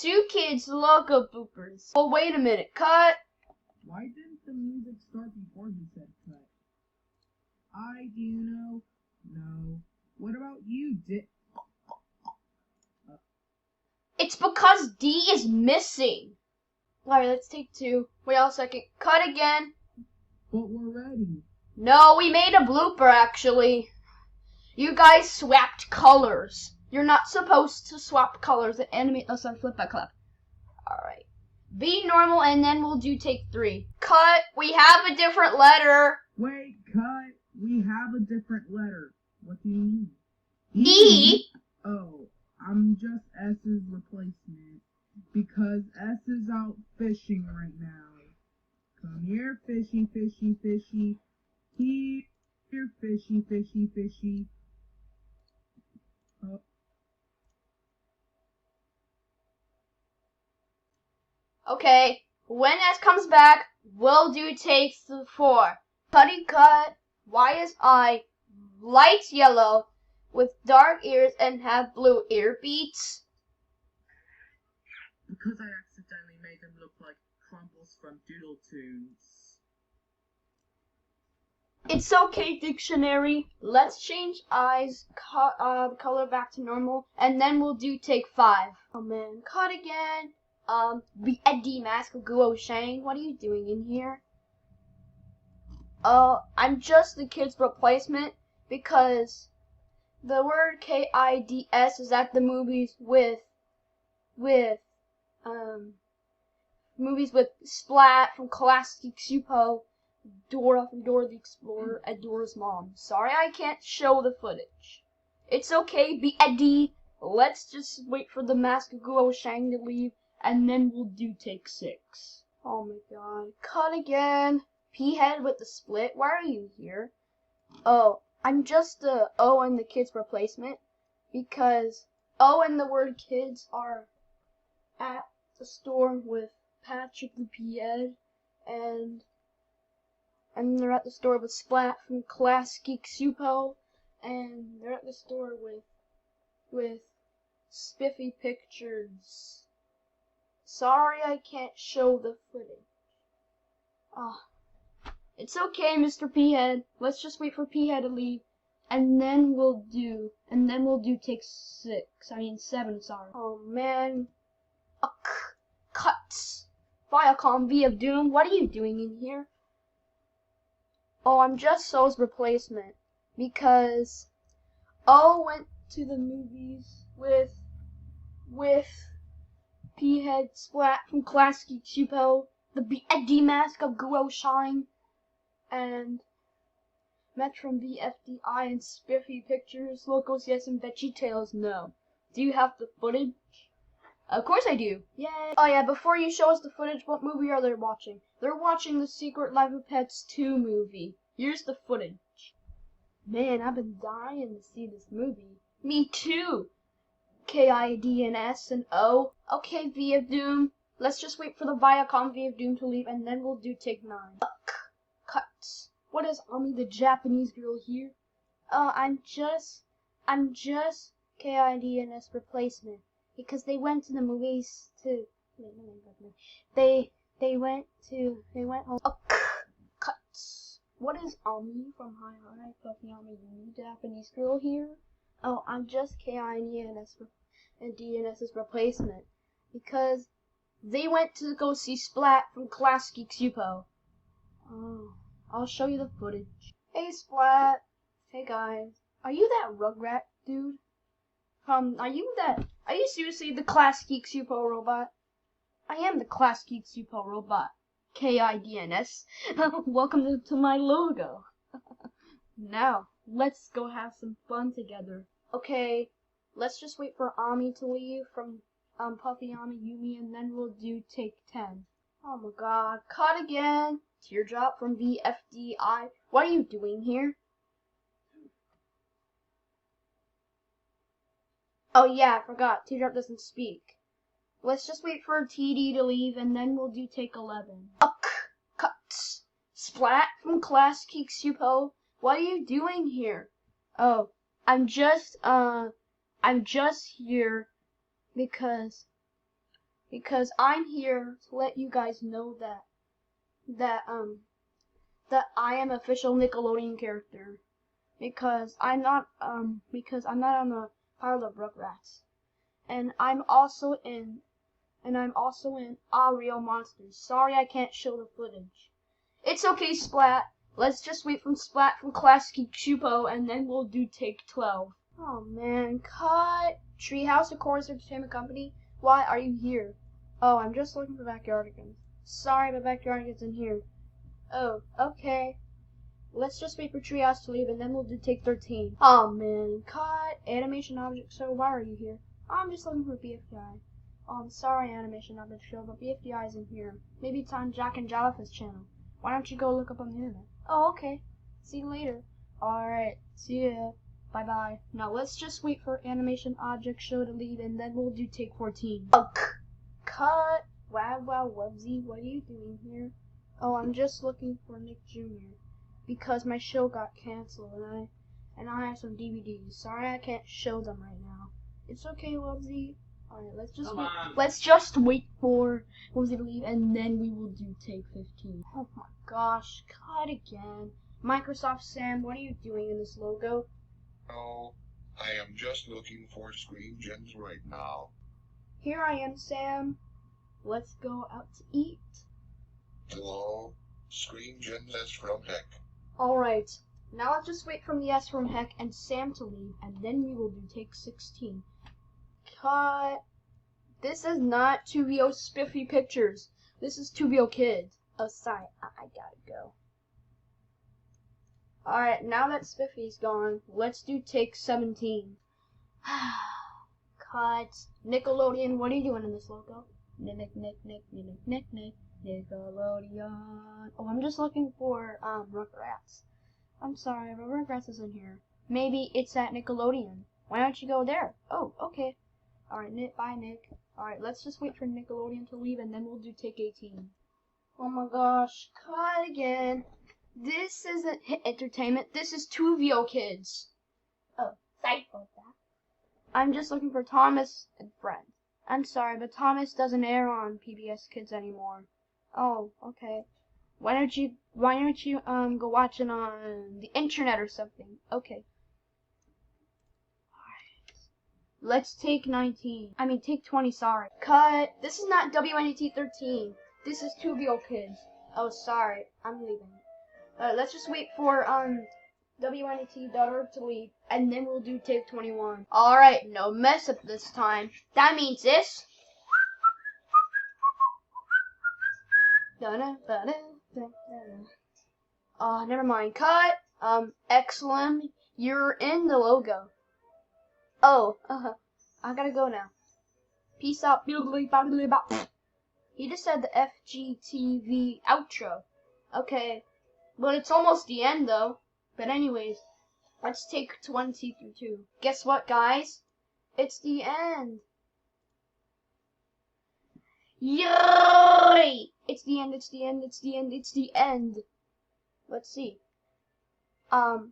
2kids logo bloopers. Well, wait a minute. Cut. Why didn't the music start before he said cut? Do you know? No. What about you, Dick? It's because D is missing. Alright, let's take 2. Wait a second. Cut again. But we're ready. No, we made a blooper actually. You guys swapped colors. You're not supposed to swap colors and animate us on flip by clip. Alright. Be normal and then we'll do take 3. Cut. We have a different letter. Wait, cut. We have a different letter. What do you mean? E? Oh, I'm just S's replacement. Because S is out fishing right now. Come here, fishy, fishy, fishy. Here, fishy, fishy, fishy. Oh. Okay, when S comes back, we'll do take 4. Cutty cut. Why is I light yellow with dark ears and have blue ear beats? Because I accidentally made them look like crumbles from Doodle Tunes. It's okay, dictionary. Let's change I's color back to normal, and then we'll do take 5. Oh man, cut again. The Eddie Mask of Guo Shang. What are you doing in here? I'm just the kid's replacement because the word KIDS is at the movies with Splat from Classic Supo, Dora from Dora the Explorer, and Dora's mom. Sorry I can't show the footage. It's okay, be Eddie. Let's just wait for the Mask of Guo Shang to leave, and then we'll do take 6. Oh my god. Cut again. P-head with the split. Why are you here? Oh, I'm just the O and the kids replacement because O and the word kids are at the store with Patrick the P-head and they're at the store with Splat from Class Geek Supo, and they're at the store with Spiffy Pictures. Sorry I can't show the footage. It's okay, Mr. P-head. Let's just wait for P-head to leave, and then we'll do take 7, sorry. Oh man. Cuts. Viacom V of Doom, what are you doing in here? Oh, I'm just So's replacement because O went to the movies with P-head, Splat from Class Geek Supo, the Eddie Mask of Guo Shine, and Met from VFDI and Spiffy Pictures, Locals yes and Veggie Tales no. Do you have the footage? Of course I do. Yay! Oh yeah, before you show us the footage, what movie are they watching? They're watching the Secret Life of Pets 2 movie. Here's the footage. Man, I've been dying to see this movie. Me too! KIDS and O. Okay, V of Doom. Let's just wait for the Viacom V of Doom to leave, and then we'll do take 9. Cuts. What is Ami the Japanese girl here? I'm just KIDS replacement because they went to the movies to. They went home. Cuts. What is Ami from Hi Hi Puffy Ami Japanese girl here? Oh, I'm just KIDS's replacement because they went to go see Splat from Class Geek Supo. Oh, I'll show you the footage. Hey Splat. Hey guys. Are you that Rugrat dude? Are you seriously the Class Geek Supo robot? I am the Class Geek Supo robot. KIDNS. Welcome to my logo. Now, let's go have some fun together. Okay, let's just wait for Ami to leave from Puffy Ami Yumi, and then we'll do take 10. Oh my god, cut again. Teardrop from VFDI. What are you doing here? Oh yeah, I forgot. Teardrop doesn't speak. Let's just wait for TD to leave, and then we'll do take 11. Cuts. Splat from Class Geek Supo. What are you doing here? Oh, I'm just here because because I'm here to let you guys know that I am official Nickelodeon character because I'm not on the pile of Rugrats, and I'm also in All Real Monsters. Sorry I can't show the footage. It's okay, Splat. Let's just wait from Splat from Classic Chupo, and then we'll do take 12. Oh man, cut. Treehouse Chorus Entertainment Company. Why are you here? Oh, I'm just looking for Backyardigans. Sorry, but Backyardigans in here. Oh, okay. Let's just wait for Treehouse to leave, and then we'll do take 13. Oh man, cut. Animation Object Show. Why are you here? I'm just looking for BFDI. Oh, I'm sorry, Animation Object Show, but BFDI isn't here. Maybe it's on Jack and Jollifi's channel. Why don't you go look up on the internet? Oh, okay. See you later. Alright, see ya. Bye-bye. Now let's just wait for Animation Object Show to leave, and then we'll do take 14. Cut. Wow, Wubsy, what are you doing here? Oh, I'm just looking for Nick Jr. because my show got canceled, and I have some DVDs. Sorry I can't show them right now. It's okay, Wubsy. Alright, let's just wait for Wubsy to leave, and then we will do take 15. Oh my gosh, cut again. Microsoft Sam, what are you doing in this logo? Oh, I am just looking for Screen Gems right now. Here I am, Sam. Let's go out to eat. Hello, Screen Gems S from Heck. Alright, now let's just wait from the S from Heck and Sam to leave, and then we will do take 16. Cut. This is not 2VO Spiffy Pictures. This is 2VO Kids. Oh, sorry, I gotta go. Alright, now that Spiffy's gone, let's do take 17. Cut. Nickelodeon, what are you doing in this logo? Nick, Nickelodeon. Oh, I'm just looking for, Rugrats. I'm sorry, but Rugrats isn't here. Maybe it's at Nickelodeon. Why don't you go there? Oh, okay. Alright, Nick, bye, Nick. Alright, let's just wait for Nickelodeon to leave, and then we'll do take 18. Oh my gosh, cut again. This isn't Hit Entertainment, this is 2VO Kids. Oh, sorry about that. I'm just looking for Thomas and Friends. I'm sorry, but Thomas doesn't air on PBS Kids anymore. Oh, okay. Why don't you go watch it on the internet or something? Okay. Let's take 19. I mean, take 20, sorry. Cut. This is not WNET 13. This is 2VO Kids. Oh, sorry. I'm leaving. Let's just wait for, WNET.org to leave, and then we'll do take 21. Alright, no mess up this time. That means this. Oh, never mind. Cut. Excellent. You're in the logo. Oh, I gotta go now. Peace out. He just said the FGTV outro. Okay. But it's almost the end, though. But anyways, let's take 20 through 2. Guess what, guys? It's the end. Yay! It's the end, it's the end, it's the end, it's the end. Let's see. Dear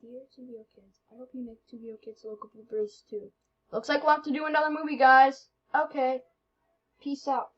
2VO Kids, I hope you make 2VO Kids local bloopers too. Looks like we'll have to do another movie, guys. Okay. Peace out.